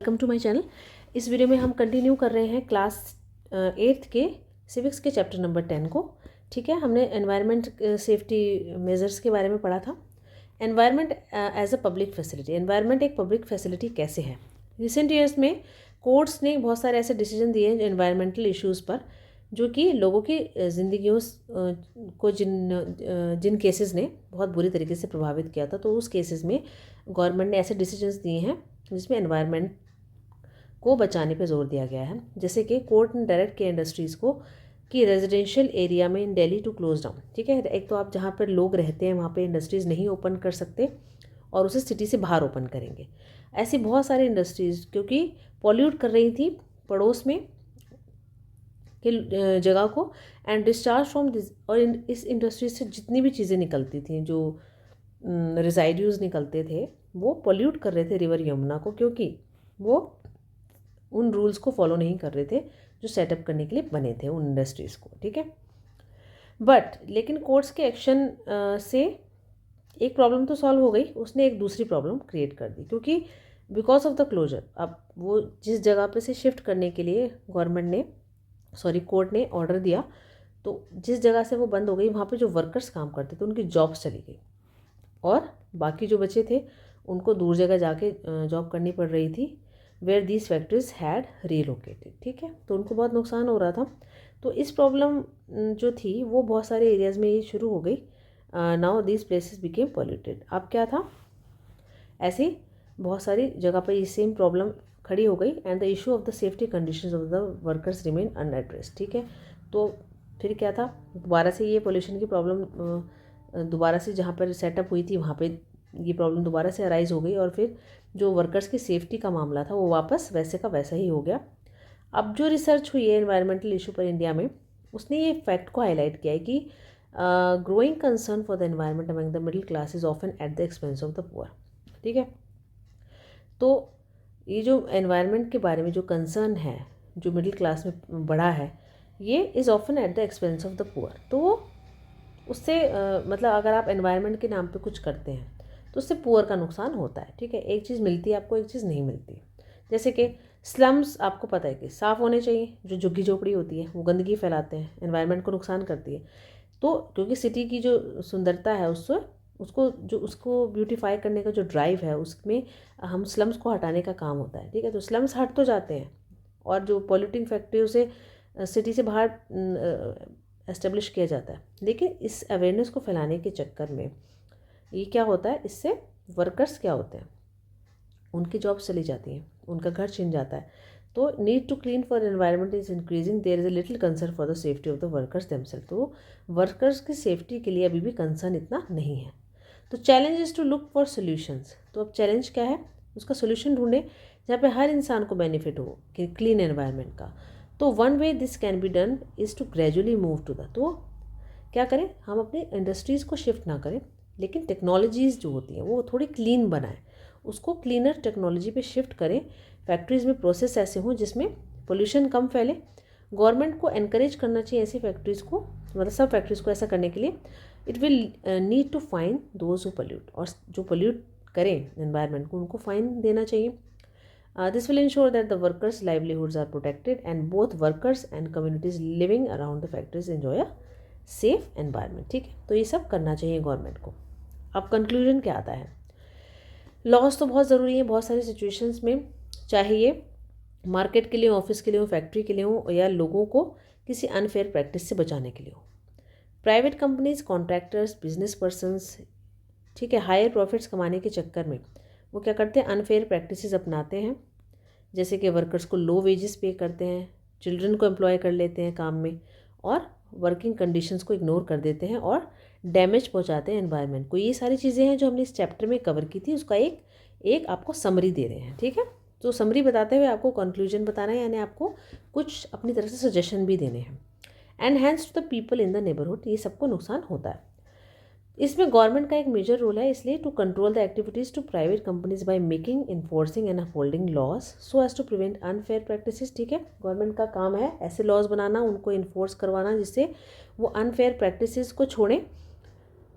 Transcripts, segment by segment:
Welcome to my channel. इस video में हम कंटिन्यू कर रहे हैं क्लास 8th के सिविक्स के चैप्टर नंबर 10 को। ठीक है, हमने एनवायरनमेंट सेफ्टी मेजर्स के बारे में पढ़ा था। Environment as a public facility, environment एक पब्लिक फैसिलिटी कैसे है। रिसेंट ईयर्स में कोर्ट्स ने बहुत सारे ऐसे डिसीजन दिए हैं एनवायरमेंटल इश्यूज़ पर, जो कि लोगों की ज़िंदगियों को जिन केसेस ने बहुत बुरी तरीके से प्रभावित किया था, तो उस केसेस में गवर्नमेंट ने ऐसे डिसीजंस दिए हैं जिसमें एनवायरनमेंट को बचाने पे जोर दिया गया है। जैसे कि कोर्ट ने डायरेक्ट किया इंडस्ट्रीज़ को कि रेजिडेंशियल एरिया में इन दिल्ली टू क्लोज डाउन। ठीक है, एक तो आप जहाँ पर लोग रहते हैं वहाँ पे इंडस्ट्रीज़ नहीं ओपन कर सकते और उसे सिटी से बाहर ओपन करेंगे। ऐसी बहुत सारी इंडस्ट्रीज़ क्योंकि पॉल्यूट कर रही थी पड़ोस में के जगह को, एंड डिस्चार्ज फ्रॉम दिस, और इस इंडस्ट्री से जितनी भी चीज़ें निकलती थी, जो रिजाइड्यूज़ निकलते थे, वो पॉल्यूट कर रहे थे रिवर यमुना को, क्योंकि वो उन रूल्स को फॉलो नहीं कर रहे थे जो सेटअप करने के लिए बने थे उन इंडस्ट्रीज़ को। ठीक है, लेकिन कोर्ट्स के एक्शन से एक प्रॉब्लम तो सॉल्व हो गई, उसने एक दूसरी प्रॉब्लम क्रिएट कर दी, क्योंकि बिकॉज ऑफ द क्लोजर, अब वो जिस जगह पे से शिफ्ट करने के लिए कोर्ट ने ऑर्डर दिया, तो जिस जगह से वो बंद हो गई वहाँ पे जो वर्कर्स काम करते थे उनकी जॉब्स चली गई, और बाकी जो बचे थे उनको दूर जगह जाके जॉब करनी पड़ रही थी, where these factories had relocated. ठीक है, तो उनको बहुत नुकसान हो रहा था। तो इस प्रॉब्लम जो थी वो बहुत सारे एरियाज़ में ये शुरू हो गई। Now these places became polluted. अब क्या था, ऐसे बहुत सारी जगह पर ये सेम प्रॉब्लम खड़ी हो गई, and the issue of the safety conditions of the workers remain unaddressed. ठीक है, तो फिर क्या था, दोबारा से ये पोल्यूशन की प्रॉब्लम दोबारा से जहाँ पर सेटअप हुई थी वहाँ पे ये प्रॉब्लम दोबारा से अराइज हो गई, और फिर जो वर्कर्स की सेफ्टी का मामला था वो वापस वैसे का वैसा ही हो गया। अब जो रिसर्च हुई है एनवायरमेंटल इशू पर इंडिया में, उसने ये फैक्ट को हाईलाइट किया है कि growing concern for the environment among the middle class is often at the expense of the poor. ठीक है, तो ये जो एनवायरनमेंट के बारे में जो कंसर्न है जो मिडिल क्लास में बढ़ा है, ये is often at the expense of the poor. तो वो उससे मतलब अगर आप एनवायरनमेंट के नाम पे कुछ करते हैं तो उससे पुअर का नुकसान होता है। ठीक है, एक चीज़ मिलती है आपको, एक चीज़ नहीं मिलती। जैसे कि स्लम्स आपको पता है कि साफ़ होने चाहिए, जो झुग्गी झोपड़ी होती है वो गंदगी फैलाते हैं, एनवायरनमेंट को नुकसान करती है। तो क्योंकि सिटी की जो सुंदरता है उसको ब्यूटीफाई करने का जो ड्राइव है, उसमें हम स्लम्स को हटाने का काम होता है। ठीक है, तो स्लम्स हट तो जाते हैं, और जो पॉल्यूटिंग फैक्ट्रियों से सिटी से बाहर एस्टेब्लिश किया जाता है, लेकिन इस अवेयरनेस को फैलाने के चक्कर में ये क्या होता है, इससे वर्कर्स क्या होते हैं, उनकी जॉब चली जाती हैं, उनका घर छिन जाता है। तो need to clean for environment is increasing, there is a little concern for the safety of the workers themselves. तो वर्कर्स की सेफ्टी के लिए अभी भी कंसर्न इतना नहीं है। तो challenge is to look for solutions. तो अब चैलेंज क्या है, उसका सोल्यूशन ढूंढें जहाँ पे हर इंसान को बेनिफिट हो कि क्लीन एनवायरनमेंट का। तो one way this can be done is to gradually move to the, तो क्या करें, हम अपनी इंडस्ट्रीज़ को शिफ्ट ना करें, लेकिन टेक्नोलॉजीज़ जो होती हैं वो थोड़ी क्लीन बनाएं, उसको क्लीनर टेक्नोलॉजी पे शिफ्ट करें। फैक्ट्रीज़ में प्रोसेस ऐसे हों जिसमें पोल्यूशन कम फैले। गवर्नमेंट को एनकरेज करना चाहिए ऐसी फैक्ट्रीज़ को, मतलब सब फैक्ट्रीज़ को ऐसा करने के लिए। It will need to fine those who pollute, और जो पोल्यूट करें एनवायरनमेंट को उनको फाइन देना चाहिए। This will ensure that the workers livelihoods are protected and both workers and communities living around the factories enjoy a safe environment. ठीक है, तो ये सब करना चाहिए गवर्नमेंट को। अब कंक्लूजन क्या आता है, लॉज तो बहुत ज़रूरी है बहुत सारी सिचुएशंस में, चाहे ये मार्केट के लिए हो, ऑफिस के लिए हो, फैक्ट्री के लिए हो, या लोगों को किसी अनफेयर प्रैक्टिस से बचाने के लिए हो। Private companies, contractors, business persons, ठीक है, हायर प्रॉफिट्स कमाने के चक्कर में वो क्या करते हैं, अनफेयर प्रैक्टिसेस अपनाते हैं। जैसे कि वर्कर्स को लो वेजेस पे करते हैं, चिल्ड्रन को एम्प्लॉय कर लेते हैं काम में, और वर्किंग कंडीशंस को इग्नोर कर देते हैं और डैमेज पहुंचाते हैं एनवायरनमेंट को। ये सारी चीज़ें हैं जो हमने इस चैप्टर में कवर की थी, उसका एक आपको समरी दे रहे हैं। ठीक है, तो समरी बताते हुए आपको कंक्लूजन बताना है, यानी आपको कुछ अपनी तरफ से सजेशन भी देने हैं। Enhance to the people in the neighbourhood, ये सबको नुकसान होता है। इसमें गवर्नमेंट का एक मेजर रोल है, इसलिए to control the activities to private companies by making, enforcing and upholding laws so as to prevent unfair practices. ठीक है, गवर्नमेंट का काम है ऐसे लॉज बनाना, उनको इन्फोर्स करवाना जिससे वो अनफेयर प्रैक्टिसेस को छोड़ें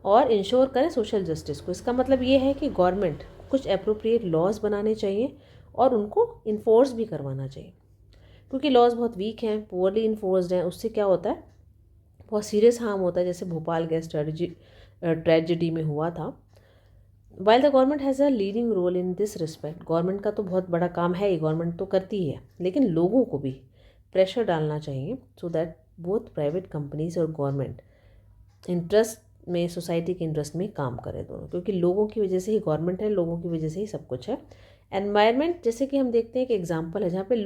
और इंश्योर करें सोशल जस्टिस को। इसका मतलब ये है कि गवर्नमेंट कुछ अप्रोप्रिएट लॉज बनाने चाहिए और उनको इन्फोर्स भी करवाना चाहिए, क्योंकि लॉज बहुत वीक हैं, पुअरली इन्फोर्स्ड हैं, उससे क्या होता है, बहुत सीरियस हार्म होता है, जैसे भोपाल गैस ट्रेजिडी में हुआ था। While the government has a leading role in this respect, government का तो बहुत बड़ा काम है ही, गवर्नमेंट तो करती है, लेकिन लोगों को भी प्रेशर डालना चाहिए so that both private companies और गवर्नमेंट इंटरेस्ट में, सोसाइटी के इंटरेस्ट में काम करें दोनों, क्योंकि लोगों की वजह से ही गवर्नमेंट है, लोगों की वजह से ही सब कुछ है। एनवायरनमेंट जैसे कि हम देखते हैं एक एग्जाम्पल है जहाँ पे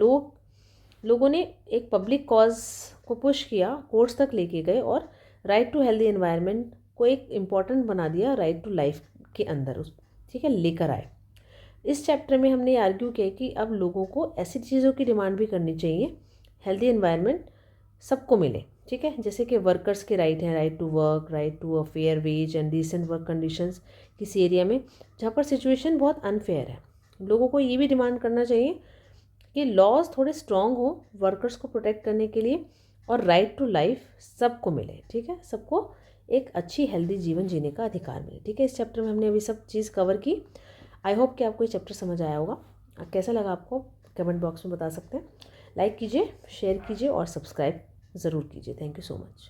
लोगों ने एक पब्लिक कॉज को पुश किया, कोर्ट्स तक लेके गए और राइट टू हेल्दी एनवायरनमेंट को एक इम्पॉर्टेंट बना दिया राइट टू लाइफ के अंदर, उस ठीक है लेकर आए। इस चैप्टर में हमने आर्ग्यू किया कि अब लोगों को ऐसी चीज़ों की डिमांड भी करनी चाहिए, हेल्दी एनवायरनमेंट सबको मिले, ठीक है, जैसे कि वर्कर्स के राइट हैं, right to work, right to a fair wage and decent work conditions किसी एरिया में जहाँ पर सिचुएशन बहुत अनफेयर है। लोगों को ये भी डिमांड करना चाहिए कि लॉज थोड़े स्ट्रॉन्ग हो वर्कर्स को प्रोटेक्ट करने के लिए, और राइट टू लाइफ सबको मिले, ठीक है, सबको एक अच्छी हेल्दी जीवन जीने का अधिकार मिले, ठीक है। इस चैप्टर में हमने अभी सब चीज़ कवर की। आई होप कि आपको ये चैप्टर समझ आया होगा। कैसा लगा आपको कमेंट बॉक्स में बता सकते हैं। लाइक कीजिए, शेयर कीजिए और सब्सक्राइब ज़रूर कीजिए। Thank you so much.